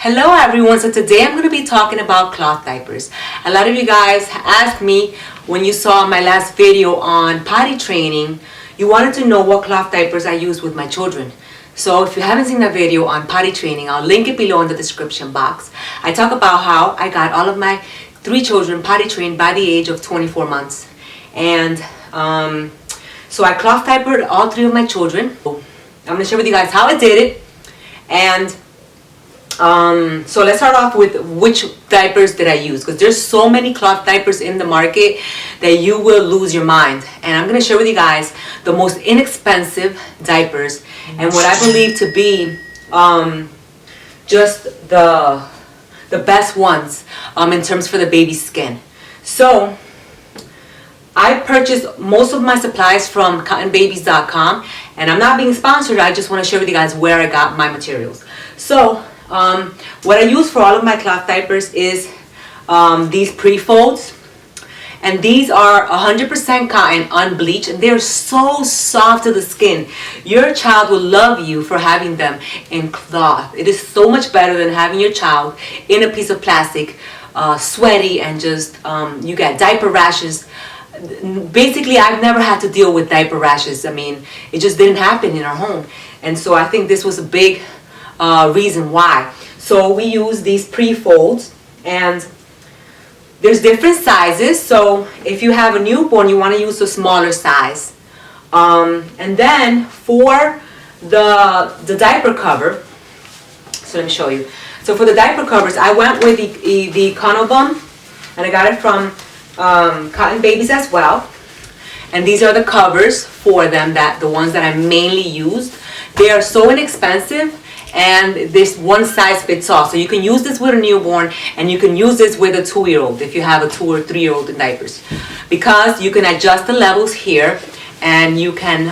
Hello everyone, so today I'm going to be talking about cloth diapers. A lot of you guys asked me when you saw my last video on potty training, you wanted to know what cloth diapers I use with my children. So if you haven't seen that video on potty training, I'll link it below in the description box. I talk about how I got all of my 3 children potty trained by the age of 24 months. And so I cloth diapered all 3 of my children. I'm going to share with you guys how I did it. And so let's start off with which diapers did I use, because there's so many cloth diapers in the market that you will lose your mind. And I'm going to share with you guys the most inexpensive diapers and what I believe to be just the best ones in terms for the baby's skin. So I purchased most of my supplies from cottonbabies.com, and I'm not being sponsored. I just want to share with you guys where I got my materials. So what I use for all of my cloth diapers is these pre-folds, and these are 100% cotton, unbleached, and they're so soft to the skin. Your child will love you for having them in cloth. It is so much better than having your child in a piece of plastic, sweaty, and just you get diaper rashes. Basically, I've never had to deal with diaper rashes. I mean, it just didn't happen in our home, and so I think this was a big reason why. So we use these pre-folds, and there's different sizes. So if you have a newborn, you want to use the smaller size. And then for the diaper cover, so let me show you. So for the diaper covers, I went with the Econobum, and I got it from Cotton Babies as well. And these are the covers for them, the ones that I mainly used. They are so inexpensive, and this one size fits all. So you can use this with a newborn, and you can use this with a 2-year-old if you have a 2 or 3-year-old in diapers, because you can adjust the levels here, and you can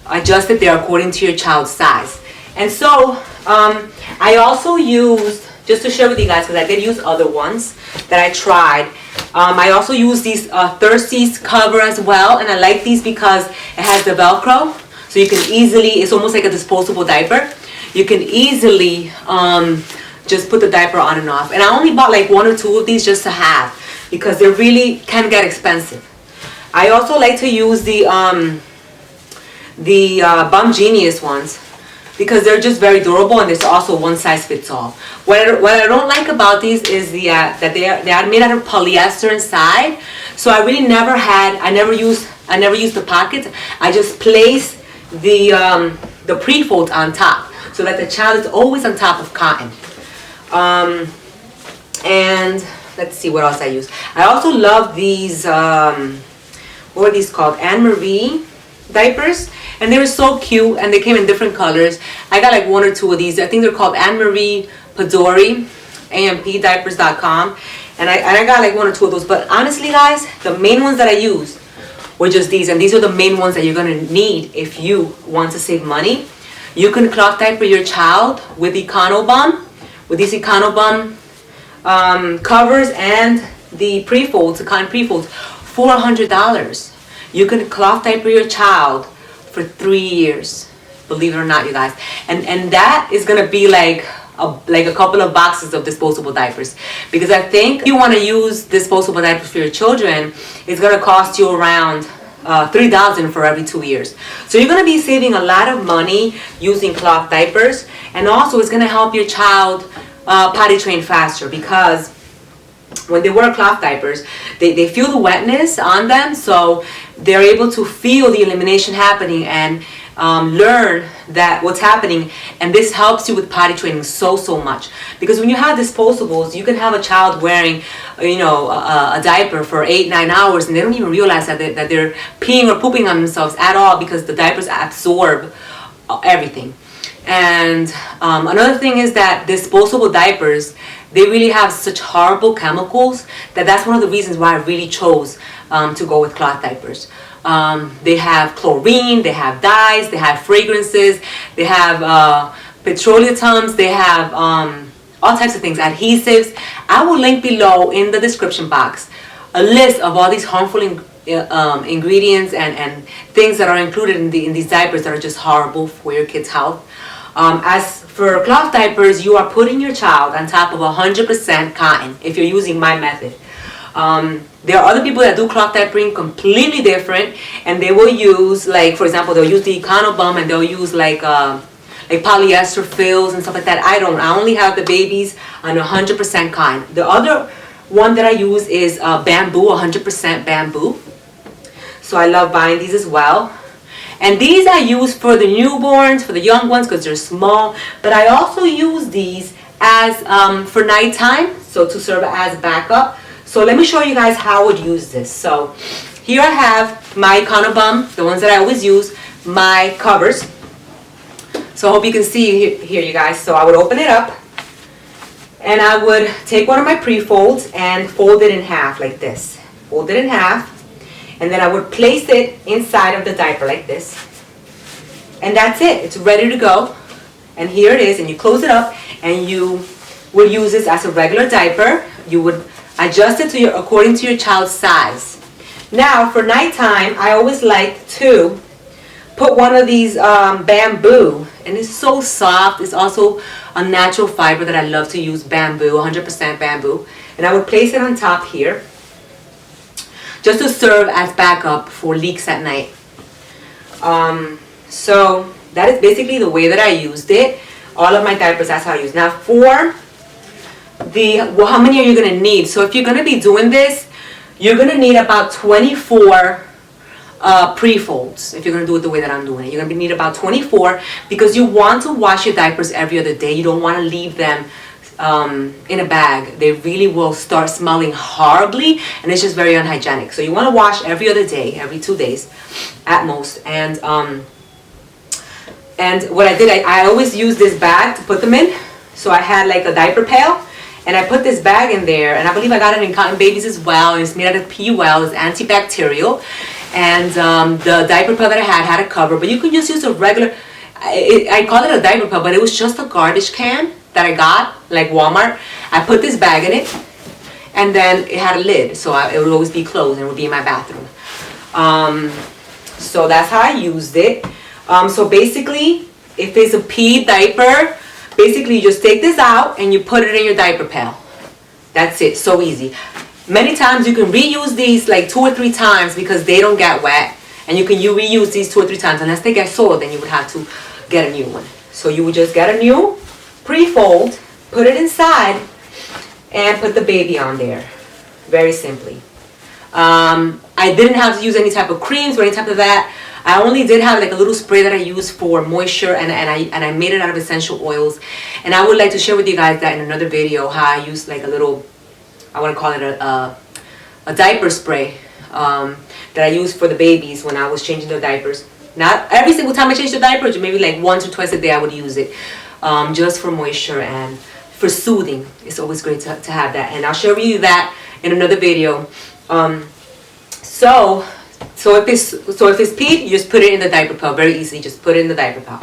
adjust it there according to your child's size. And so I also used, just to share with you guys, because I did use other ones that I tried, I also use these Thirsties cover as well, and I like these because it has the velcro. So you can easily, it's almost like a disposable diaper. You can easily just put the diaper on and off. And I only bought like 1 or 2 of these just to have, because they really can get expensive. I also like to use the Bum Genius ones, because they're just very durable, and there's also one size fits all. What I don't like about these is that they are made out of polyester inside. So I really I never used the pockets. I just place the pre-fold on top, so that the child is always on top of cotton. And let's see what else I use. I also love these what are these called, Anne Marie diapers, and they were so cute, and they came in different colors. I got like 1 or 2 of these. I think they're called Anne Marie Padori, ampdiapers.com, and I got like 1 or 2 of those. But honestly guys, the main ones that I used were just these, and these are the main ones that you're going to need if you want to save money. You can cloth diaper your child with Econobum, with these Econobum covers and the pre-folds, the cotton pre-folds, for $100. You can cloth diaper your child for 3 years, believe it or not, you guys, and that is going to be like a couple of boxes of disposable diapers, because I think if you want to use disposable diapers for your children, it's going to cost you around $3,000 for every 2 years. So you're going to be saving a lot of money using cloth diapers, and also it's going to help your child potty train faster, because when they wear cloth diapers, they feel the wetness on them, so they're able to feel the elimination happening and learn that what's happening, and this helps you with potty training so much. Because when you have disposables, you can have a child wearing a diaper for 8-9 hours, and they don't even realize that they're peeing or pooping on themselves at all, because the diapers absorb everything. And another thing is that disposable diapers, they really have such horrible chemicals that's one of the reasons why I really chose to go with cloth diapers. They have chlorine, they have dyes, they have fragrances, they have petroleum, they have all types of things, adhesives. I will link below in the description box a list of all these harmful ingredients and things that are included in these diapers that are just horrible for your kids' health. As for cloth diapers, you are putting your child on top of 100% cotton if you're using my method. There are other people that do cloth diapering completely different, and they will use, like, for example, they'll use the Econobum, and they'll use like polyester fills and stuff like that. I don't. I only have the babies on 100% cotton. The other one that I use is bamboo, 100% bamboo. So I love buying these as well. And these I use for the newborns, for the young ones, because they're small. But I also use these as for nighttime, so to serve as backup. So let me show you guys how I would use this. So here I have my Econobum, the ones that I always use, my covers. So I hope you can see here, you guys. So I would open it up, and I would take one of my pre-folds and fold it in half like this. Fold it in half, and then I would place it inside of the diaper like this. And that's it. It's ready to go. And here it is, and you close it up, and you would use this as a regular diaper. You would adjust it to according to your child's size. Now for nighttime, I always like to put one of these bamboo, and it's so soft. It's also a natural fiber that I love to use, bamboo, 100% bamboo. And I would place it on top here, just to serve as backup for leaks at night. So that is basically the way that I used it. All of my diapers, that's how I use. Now for how many are you going to need? So if you're going to be doing this, you're going to need about 24 pre-folds. If you're going to do it the way that I'm doing it, you're going to need about 24, because you want to wash your diapers every other day. You don't want to leave them in a bag. They really will start smelling horribly, and it's just very unhygienic. So you want to wash every other day, every 2 days at most. And what I did, I always use this bag to put them in. So I had like a diaper pail, and I put this bag in there, and I believe I got it in Cotton Babies as well, and it's made out of PUL, it's antibacterial. And the diaper pail that I had a cover, but you can just use a regular, I call it a diaper pail, but it was just a garbage can that I got, like Walmart. I put this bag in it, and then it had a lid, so it would always be closed, and it would be in my bathroom. So that's how I used it. So basically, if it's a pee diaper, basically you just take this out and you put it in your diaper pail. That's it, so easy. Many times you can reuse these like 2 or 3 times because they don't get wet, and you can reuse these 2 or 3 times. Unless they get soiled, then you would have to get a new one. So you would just get a new pre-fold, put it inside, and put the baby on there. Very simply. I didn't have to use any type of creams or any type of that. I only did have like a little spray that I use for moisture, and I made it out of essential oils. And I would like to share with you guys that in another video, how I use like a little, I want to call it a diaper spray that I use for the babies when I was changing their diapers. Not every single time I change the diapers, maybe like once or twice a day I would use it, just for moisture and for soothing. It's always great to have that, and I'll share with you that in another video. So if it's peed, you just put it in the diaper pail. Very easy, just put it in the diaper pail.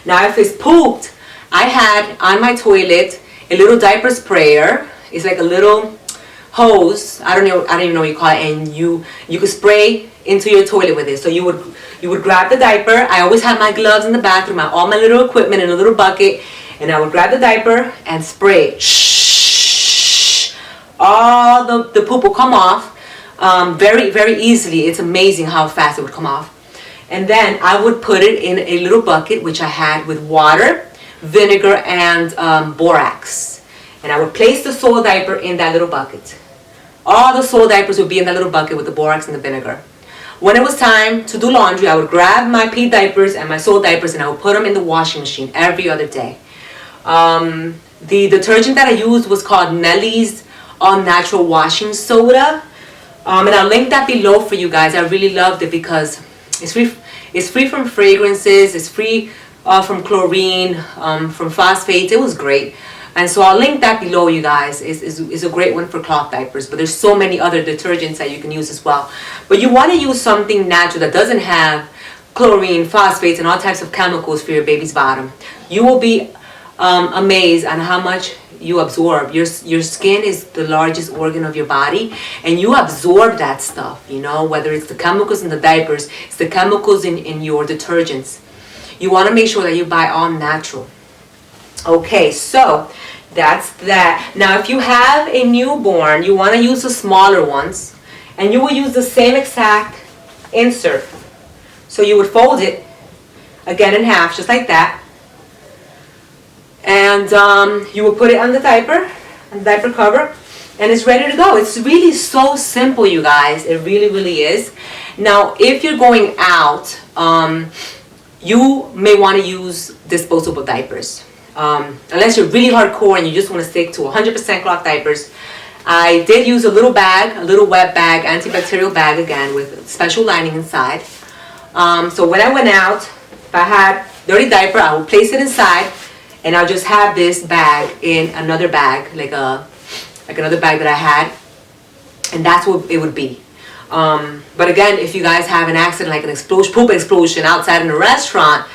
Now if it's pooped, I had on my toilet a little diaper sprayer. It's like a little hose. I don't even know what you call it, and you could spray into your toilet with it. So you would grab the diaper. I always have my gloves in the bathroom, all my little equipment in a little bucket, and I would grab the diaper and spray. Shh. All the poop will come off. Very, very easily. It's amazing how fast it would come off. And then I would put it in a little bucket, which I had with water, vinegar, and borax. And I would place the soil diaper in that little bucket. All the soil diapers would be in that little bucket with the borax and the vinegar. When it was time to do laundry, I would grab my pee diapers and my soil diapers, and I would put them in the washing machine every other day. The detergent that I used was called Nellie's All Natural Washing Soda. And I'll link that below for you guys. I really loved it because it's free from fragrances, it's free from chlorine, from phosphates. It was great. And so I'll link that below, you guys. It's a great one for cloth diapers, but there's so many other detergents that you can use as well. But you want to use something natural that doesn't have chlorine, phosphates, and all types of chemicals for your baby's bottom. You will be amazed on how much you absorb. Your skin is the largest organ of your body, and you absorb that stuff, you know, whether it's the chemicals in the diapers, it's the chemicals in your detergents. You want to make sure that you buy all natural. Okay, so that's that. Now if you have a newborn, you want to use the smaller ones, and you will use the same exact insert. So you would fold it again in half, just like that, and you will put it on the diaper cover, and it's ready to go. It's really so simple, you guys. It really, really is. Now, if you're going out, you may want to use disposable diapers. Unless you're really hardcore and you just want to stick to 100% cloth diapers. I did use a little bag, a little wet bag, antibacterial bag again with special lining inside. So when I went out, if I had dirty diaper, I would place it inside, and I'll just have this bag in another bag, like another bag that I had, and that's what it would be. But again, if you guys have an accident, like an explosion, poop explosion outside in a restaurant,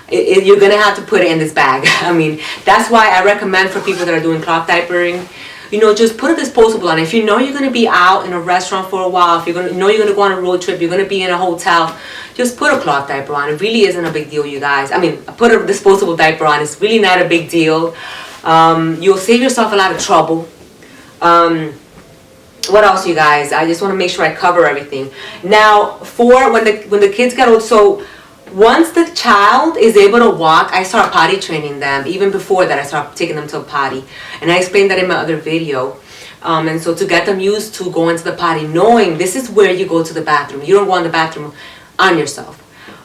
you're gonna have to put it in this bag. I mean, that's why I recommend for people that are doing cloth diapering, you know, just put a disposable on. If you know you're gonna be out in a restaurant for a while, if you're gonna go on a road trip, you're gonna be in a hotel, just put a cloth diaper on. It really isn't a big deal, you guys. I mean, put a disposable diaper on. It's really not a big deal. You'll save yourself a lot of trouble. What else, you guys? I just want to make sure I cover everything. Now, for when the kids get old, so once the child is able to walk, I start potty training them. Even before that, I start taking them to a potty, and I explained that in my other video. And so to get them used to going to the potty, knowing this is where you go to the bathroom. You don't go in the bathroom on yourself.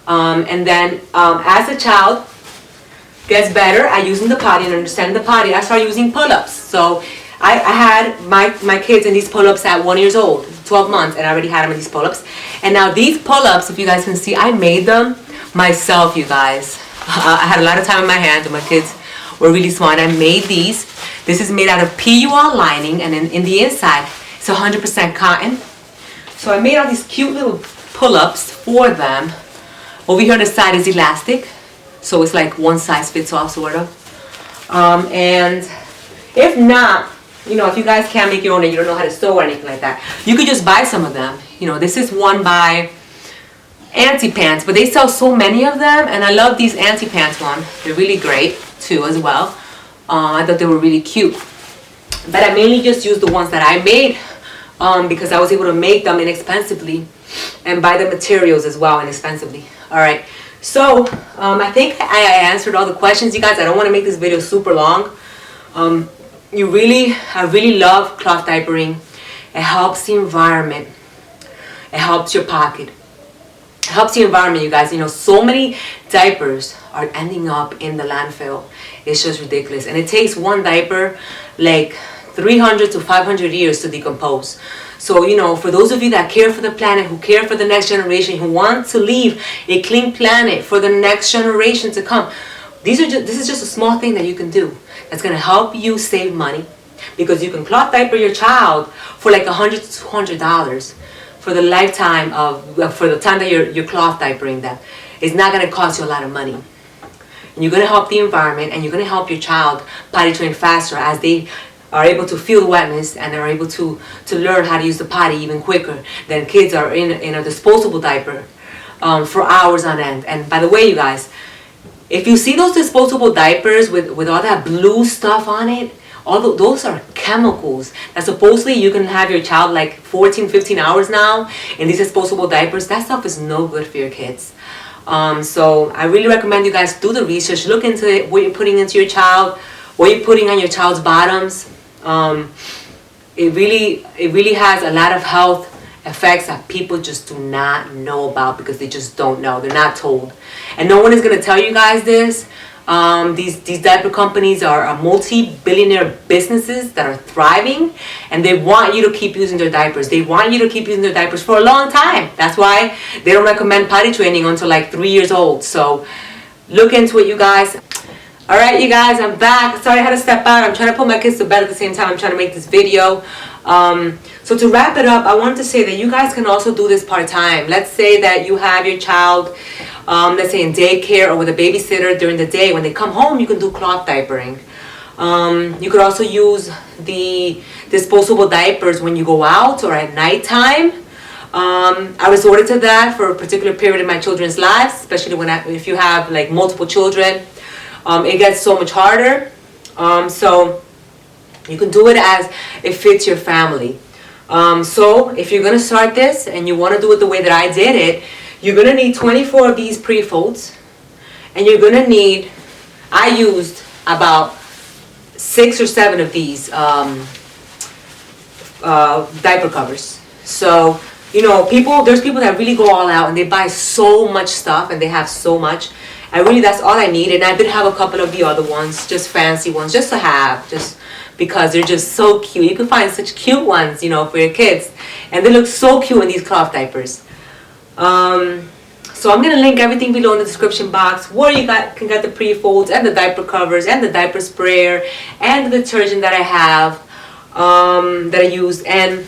And then as the child gets better at using the potty and understanding the potty, I start using pull-ups. So I had my kids in these pull-ups at 1 year old, 12 months, and I already had them in these pull-ups. And now these pull-ups, if you guys can see, I made them myself, you guys. I had a lot of time in my hands, and my kids were really smart. I made these. This is made out of PUL lining, and in the inside, it's 100% cotton. So I made all these cute little pull-ups for them. Over here on the side is elastic, so it's like one size fits all, sort of. And if not, you know, if you guys can't make your own and you don't know how to sew or anything like that, you could just buy some of them. You know, this is one by Auntie Pants, but they sell so many of them, and I love these Auntie Pants one. They're really great too as well. I thought they were really cute. But I mainly just used the ones that I made because I was able to make them inexpensively and buy the materials as well inexpensively. Alright, so I think I answered all the questions, you guys. I don't want to make this video super long. I really love cloth diapering. It helps the environment. It helps your pocket. It helps the environment, you guys. You know, so many diapers are ending up in the landfill. It's just ridiculous. And it takes one diaper like 300 to 500 years to decompose. So, you know, for those of you that care for the planet, who care for the next generation, who want to leave a clean planet for the next generation to come, this is just a small thing that you can do that's going to help you save money, because you can cloth diaper your child for like $100 to $200 for the lifetime for the time that you're cloth diapering them. It's not going to cost you a lot of money, and you're going to help the environment, and you're going to help your child potty train faster as they are able to feel the wetness and are able to learn how to use the potty even quicker than kids are in a disposable diaper for hours on end. And by the way, you guys, if you see those disposable diapers with all that blue stuff on it, those are chemicals that supposedly you can have your child like 14, 15 hours now in these disposable diapers. That stuff is no good for your kids. So I really recommend you guys do the research, look into it, what you're putting into your child, what you're putting on your child's bottoms. It really has a lot of health effects that people just do not know about because they just don't know. They're not told. And no one is going to tell you guys this. These diaper companies are multi-billionaire businesses that are thriving, and they want you to keep using their diapers. They want you to keep using their diapers for a long time. That's why they don't recommend potty training until like 3 years old. So look into it, you guys. Alright, you guys, I'm back. Sorry I had to step out. I'm trying to put my kids to bed at the same time I'm trying to make this video. So to wrap it up, I wanted to say that you guys can also do this part-time. Let's say that you have your child, let's say in daycare or with a babysitter during the day. When they come home, you can do cloth diapering. You could also use the disposable diapers when you go out or at nighttime. I resorted to that for a particular period in my children's lives, especially if you have like multiple children. It gets so much harder So you can do it as it fits your family. So if you're gonna start this and you want to do it the way that I did it, you're gonna need 24 of these pre-folds, and you're gonna need, I used about 6 or 7 of these diaper covers. So, you know, there's people that really go all out and they buy so much stuff and they have so much. And really, that's all I need. And I did have a couple of the other ones, just fancy ones, just to have, just because they're just so cute. You can find such cute ones, you know, for your kids. And they look so cute in these cloth diapers. So I'm going to link everything below in the description box where you can get the pre-folds and the diaper covers and the diaper sprayer and the detergent that I have, that I use. And,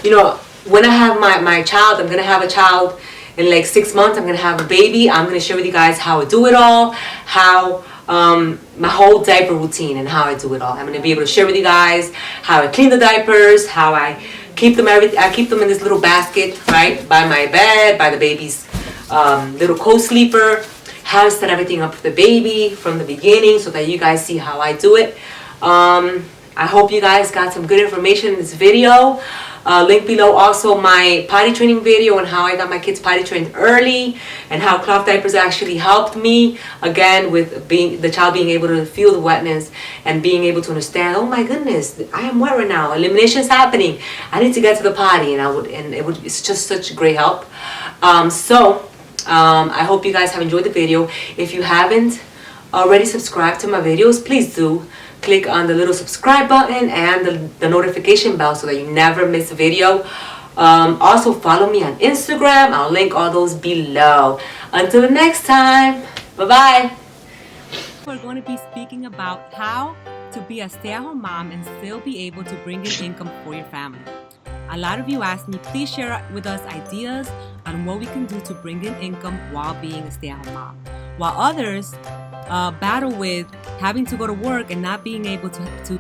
you know, when I have my child, I'm going to have a child in like 6 months. I'm going to have a baby. I'm going to share with you guys how I do it all, how my whole diaper routine and how I do it all. I'm going to be able to share with you guys how I clean the diapers, how I keep them I keep them in this little basket, right, by my bed, by the baby's little co-sleeper, how to set everything up for the baby from the beginning so that you guys see how I do it. I hope you guys got some good information in this video. Link below also my potty training video and how I got my kids potty trained early and how cloth diapers actually helped me, again, with the child being able to feel the wetness and being able to understand, oh my goodness, I am wet right now, elimination is happening, I need to get to the potty, and it's just such great help. I hope you guys have enjoyed the video. If you haven't already subscribed to my videos, please do. Click on the little subscribe button and the notification bell so that you never miss a video. Also follow me on Instagram. I'll link all those below. Until the next time, bye-bye. We're going to be speaking about how to be a stay-at-home mom and still be able to bring in income for your family. A lot of you asked me, please share with us ideas on what we can do to bring in income while being a stay-at-home mom. While others battle with having to go to work and not being able to